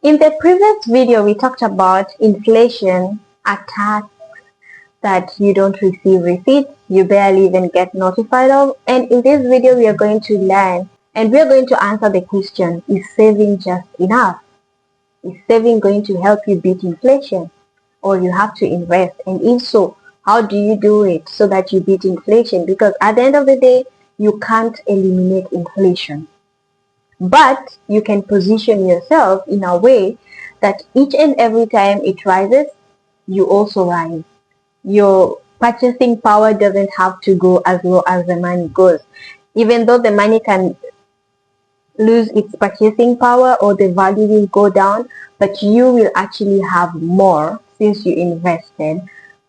In the previous video, we talked about inflation attacks that you don't receive receipts, you barely even get notified of. And in this video, we are going to learn and we are going to answer the question, is saving just enough? Is saving going to help you beat inflation? Or you have to invest? And if so, how do you do it so that you beat inflation? Because at the end of the day, you can't eliminate inflation. But you can position yourself in a way that each and every time it rises, you also rise. Your purchasing power doesn't have to go as low as the money goes. Even though the money can lose its purchasing power or the value will go down, but you will actually have more since you invested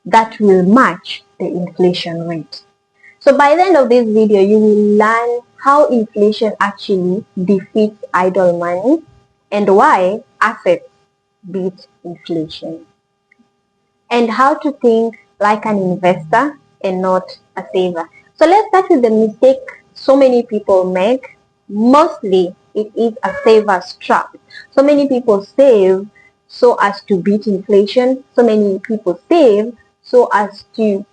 that will match the inflation rate. So by the end of this video, you will learn how inflation actually defeats idle money and why assets beat inflation, and how to think like an investor and not a saver. So let's start with the mistake so many people make. Mostly it is a saver's trap. So many people save so as to beat inflation. So many people save so as to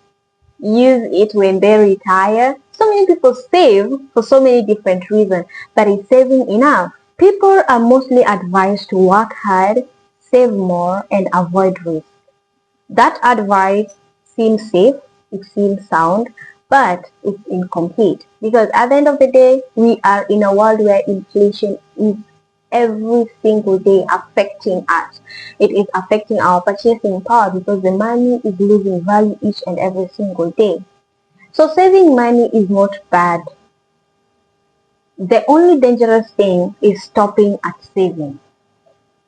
use it when they retire. So many people save for so many different reasons, but is saving enough? People are mostly advised to work hard, save more, and avoid risk. That advice seems safe, it seems sound, but it's incomplete because at the end of the day, we are in a world where inflation is every single day affecting us. It is affecting our purchasing power because the money is losing value each and every single day. So saving money is not bad. The only dangerous thing is stopping at saving.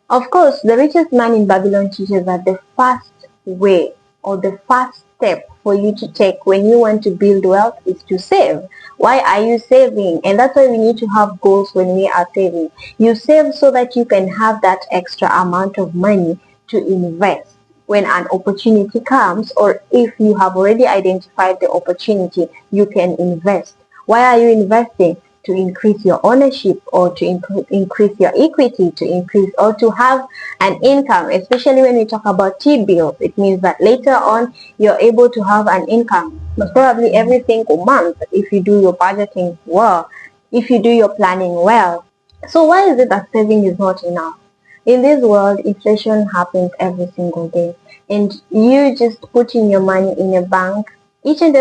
Of course, the richest man in Babylon teaches that the first way or the first step for you to take when you want to build wealth is to save. Why are you saving? And that's why we need to have goals when we are saving. You save so that you can have that extra amount of money to invest when an opportunity comes, or if you have already identified the opportunity, you can invest. Why are you investing? To increase your ownership, or to increase your equity, to increase or to have an income. Especially when we talk about T-bills, it means that later on you're able to have an income, most probably every single month if you do your budgeting well, if you do your planning well. So why is it that saving is not enough? In this world, inflation happens every single day, and you just putting your money in a bank, each and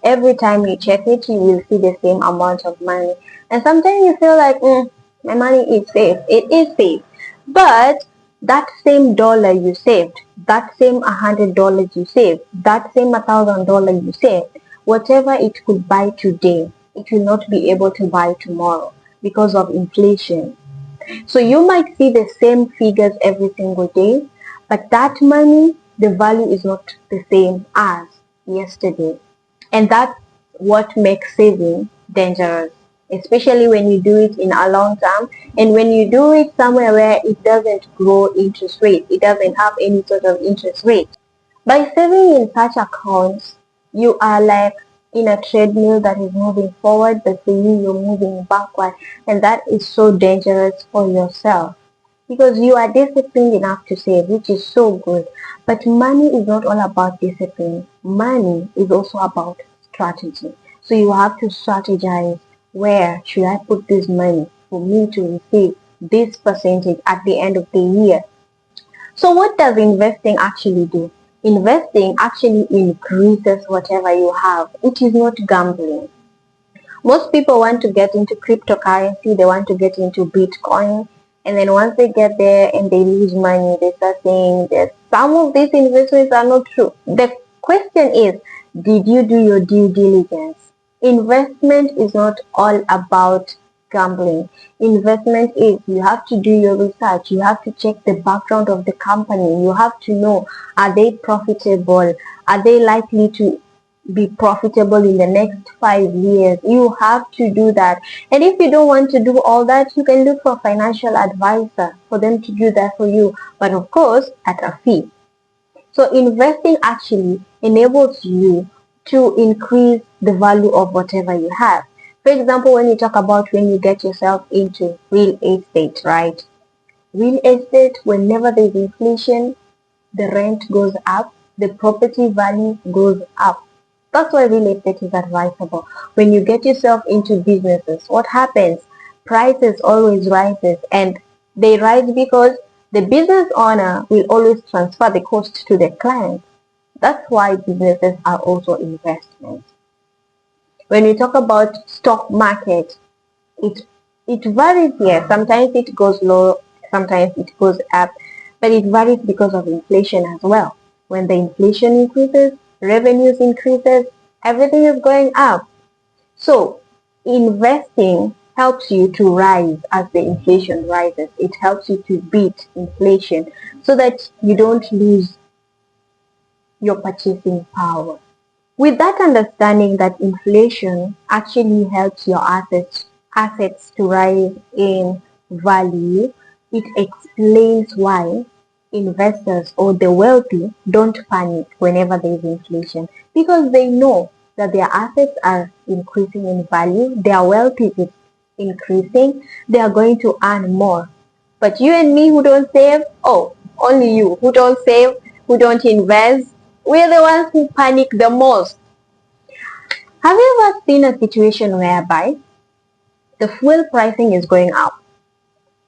every time you check it, you will see the same amount of money. And sometimes you feel like, my money is safe. It is safe. But that same dollar you saved, that same $100 you saved, that same $1,000 you saved, whatever it could buy today, it will not be able to buy tomorrow because of inflation. So you might see the same figures every single day, but that money, the value is not the same as yesterday. And that's what makes saving dangerous, especially when you do it in a long term and when you do it somewhere where it doesn't grow interest rate, it doesn't have any sort of interest rate. By saving in such accounts, you are like in a treadmill that is moving forward, but for you, you're moving backward. And that is so dangerous for yourself because you are disciplined enough to save, which is so good. But money is not all about discipline. Money is also about strategy. So you have to strategize, where should I put this money for me to receive this percentage at the end of the year. So what does investing actually do? Investing actually increases whatever you have. It is not gambling. Most people want to get into cryptocurrency, they want to get into Bitcoin, and then once they get there and they lose money, they start saying that some of these investments are not true. The question is, did you do your due diligence? Investment is not all about gambling. Investment is, you have to do your research, you have to check the background of the company, you have to know, are they profitable, are they likely to be profitable in the next 5 years. You have to do that. And if you don't want to do all that, you can look for a financial advisor for them to do that for you, but of course at a fee. So investing actually enables you to increase the value of whatever you have. For example, when you talk about when you get yourself into real estate, right? Real estate, whenever there's inflation, the rent goes up, the property value goes up. That's why real estate is advisable. When you get yourself into businesses, what happens? Prices always rises, and they rise because the business owner will always transfer the cost to the client. That's why businesses are also investments. When we talk about stock market, it it varies here. Sometimes it goes low, sometimes it goes up, but it varies because of inflation as well. When the inflation increases, revenues increases, everything is going up. So investing helps you to rise as the inflation rises. It helps you to beat inflation so that you don't lose your purchasing power. With that understanding that inflation actually helps your assets to rise in value, it explains why investors or the wealthy don't panic whenever there is inflation, because they know that their assets are increasing in value, their wealth is increasing, they are going to earn more. But you and me who don't save, oh, only you who don't save, who don't invest, we're the ones who panic the most. Have you ever seen a situation whereby the fuel pricing is going up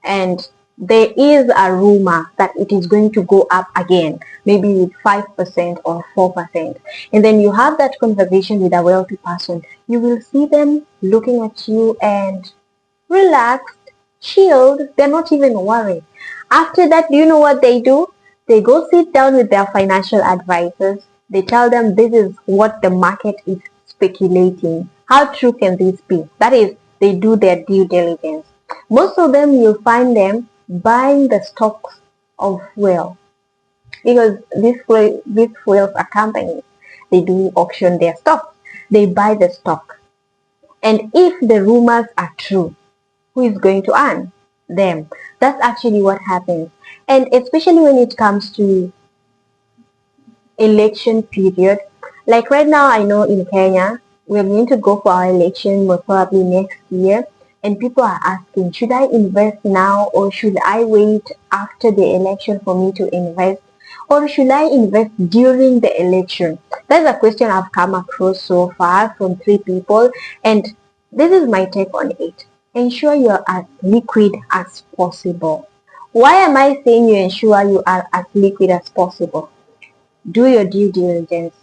and there is a rumor that it is going to go up again, maybe with 5% or 4%. And then you have that conversation with a wealthy person. You will see them looking at you and relaxed, chilled. They're not even worried. After that, do you know what they do? They go sit down with their financial advisors. They tell them this is what the market is speculating. How true can this be? That is, they do their due diligence. Most of them, you'll find them buying the stocks of fuel because these fuels are companies. They do auction their stocks. They buy the stock. And if the rumors are true, who is going to earn? Them. That's actually what happens. And especially when it comes to election period, like right now, I know in Kenya, we're going to go for our election most probably next year. And people are asking, should I invest now or should I wait after the election for me to invest? Or should I invest during the election? That's a question I've come across so far from 3 people. And this is my take on it. Ensure you're as liquid as possible. Why am I saying you ensure you are as liquid as possible? Do your due diligence.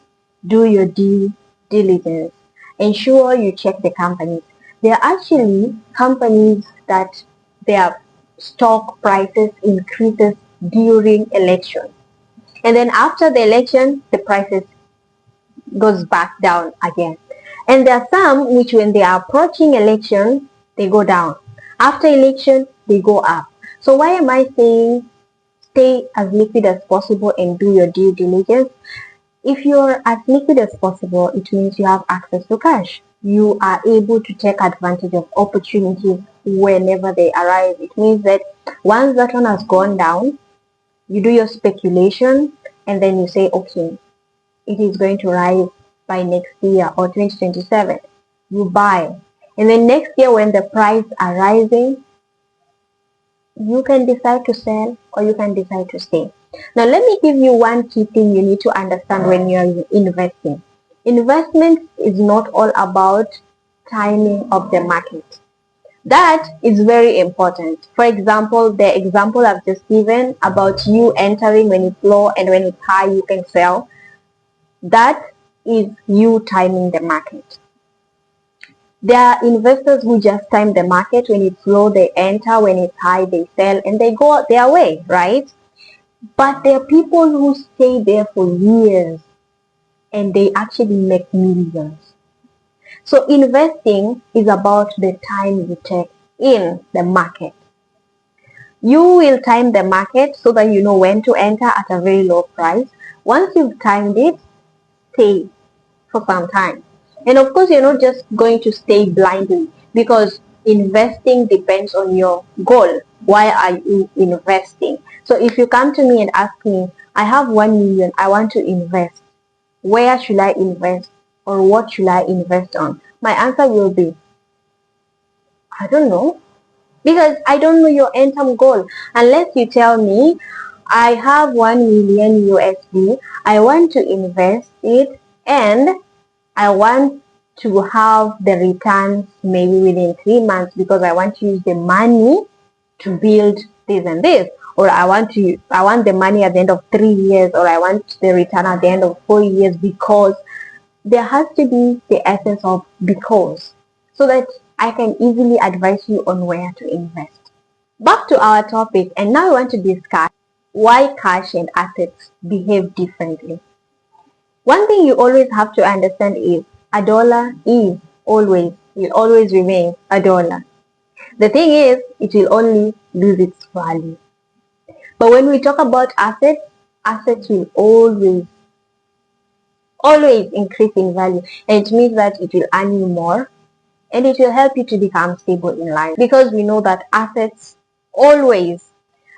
Do your due diligence. Ensure you check the companies. There are actually companies that their stock prices increases during election. And then after the election, the prices goes back down again. And there are some which when they are approaching election, they go down. After election, they go up. So why am I saying stay as liquid as possible and do your due diligence? If you're as liquid as possible, it means you have access to cash. You are able to take advantage of opportunities whenever they arise. It means that once that one has gone down, you do your speculation and then you say, okay, it is going to rise by next year or 2027. You buy. And then next year when the price are rising, you can decide to sell or you can decide to stay. Now let me give you one key thing you need to understand when you're investing. Investment is not all about timing of the market. That is very important. For example, the example I've just given about you entering when it's low and when it's high you can sell. That is you timing the market. There are investors who just time the market. When it's low, they enter. When it's high, they sell and they go their way, right? But there are people who stay there for years and they actually make millions. So investing is about the time you take in the market. You will time the market so that you know when to enter at a very low price. Once you've timed it, stay for some time. And of course, you're not just going to stay blindly because investing depends on your goal. Why are you investing? So if you come to me and ask me, I have 1 million, I want to invest. Where should I invest? Or what should I invest on? My answer will be, I don't know. Because I don't know your end term goal. Unless you tell me, I have 1 million USD, I want to invest it, and I want to have the returns maybe within 3 months, because I want to use the money to build this and this, or I want the money at the end of 3 years, or I want the return at the end of 4 years, because there has to be the essence of because, so that I can easily advise you on where to invest. Back to our topic, and now I want to discuss why cash and assets behave differently. One thing you always have to understand is a dollar will always remain a dollar. The thing is, it will only lose its value. But when we talk about assets, assets will always increase in value. And it means that it will earn you more, and it will help you to become stable in life, because we know that assets always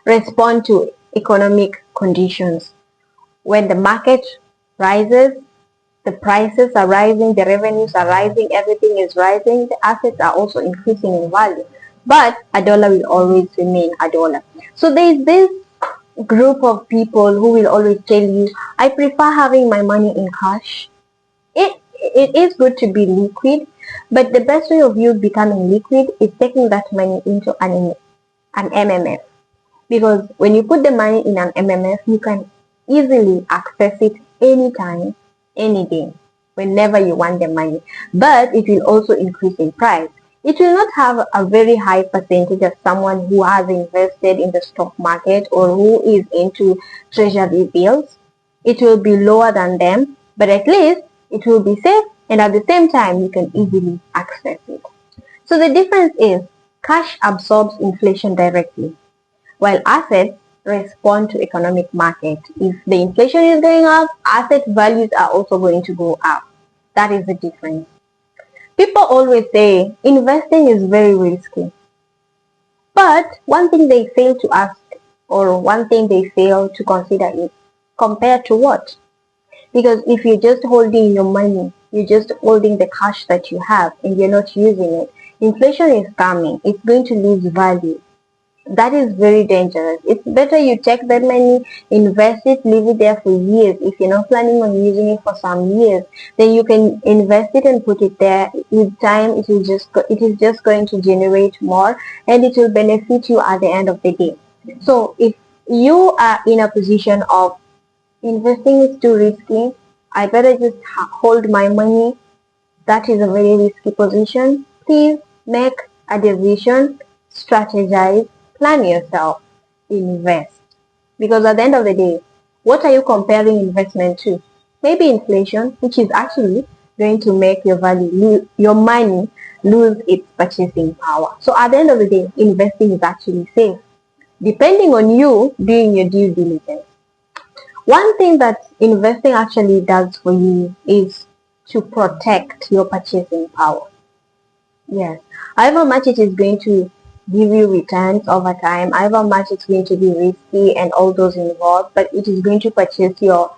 respond to economic conditions. When the market rises, the prices are rising, the revenues are rising, everything is rising, the assets are also increasing in value. But a dollar will always remain a dollar. So there is this group of people who will always tell you, I prefer having my money in cash. It is good to be liquid, but the best way of you becoming liquid is taking that money into an MMF. Because when you put the money in an MMF, you can easily access it anytime, any day, whenever you want the money. But it will also increase in price. It will not have a very high percentage of someone who has invested in the stock market or who is into treasury bills. It will be lower than them, but at least it will be safe, and at the same time you can easily access it. So the difference is cash absorbs inflation directly, while assets respond to economic market. If the inflation is going up, asset values are also going to go up. That is the difference. People always say investing is very risky. But one thing they fail to ask, or one thing they fail to consider, is compared to what? Because if you're just holding your money, you're just holding the cash that you have and you're not using it, inflation is coming. It's going to lose value. That is very dangerous. It's better you take that money, invest it, leave it there for years. If you're not planning on using it for some years, then you can invest it and put it there. With time, it is just going to generate more, and it will benefit you at the end of the day. So if you are in a position of investing is too risky, I better just hold my money, that is a very risky position, please make a decision, strategize, plan yourself, invest. Because at the end of the day, what are you comparing investment to? Maybe inflation, which is actually going to make your money lose its purchasing power. So at the end of the day, investing is actually safe, depending on you doing your due diligence. One thing that investing actually does for you is to protect your purchasing power. Yes. However much it is going to give you returns over time, however much it's going to be risky and all those involved, but it is going to purchase your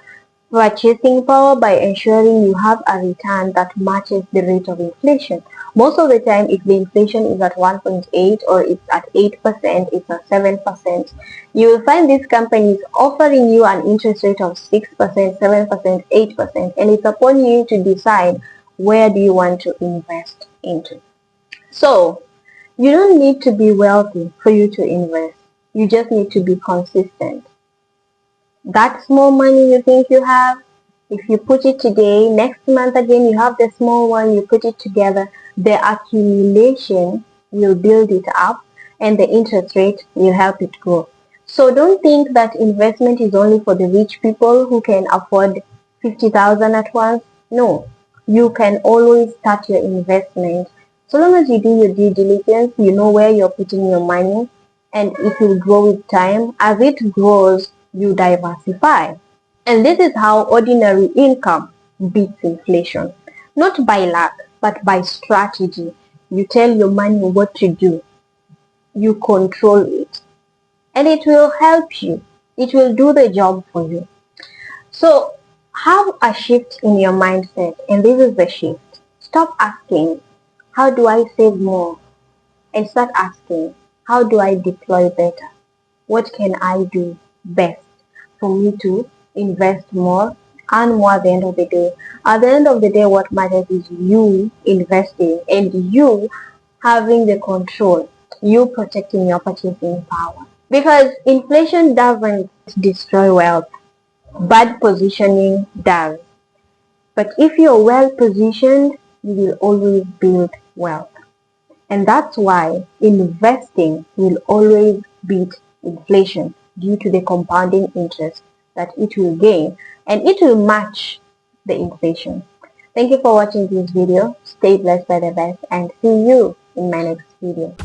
purchasing power by ensuring you have a return that matches the rate of inflation. Most of the time, if the inflation is at 1.8 or it's at 8%, it's at 7%, you will find these companies offering you an interest rate of 6%, 7%, 8%, and it's upon you to decide where do you want to invest into. So, you don't need to be wealthy for you to invest. You just need to be consistent. That small money you think you have, if you put it today, next month again you have the small one, you put it together, the accumulation will build it up and the interest rate will help it grow. So don't think that investment is only for the rich people who can afford 50,000 at once. No, you can always start your investment. So long as you do your due diligence, you know where you're putting your money, and it will grow with time. As it grows, you diversify. And this is how ordinary income beats inflation. Not by luck, but by strategy. You tell your money what to do. You control it. And it will help you. It will do the job for you. So have a shift in your mindset. And this is the shift. Stop asking, how do I save more? And start asking, how do I deploy better? What can I do best for me to invest more, earn more at the end of the day? At the end of the day, what matters is you investing and you having the control, you protecting your purchasing power. Because inflation doesn't destroy wealth, bad positioning does. But if you're well positioned, you will always build wealth. And that's why investing will always beat inflation due to the compounding interest that it will gain, and it will match the inflation. Thank you for watching this video. Stay blessed by the best and see you in my next video.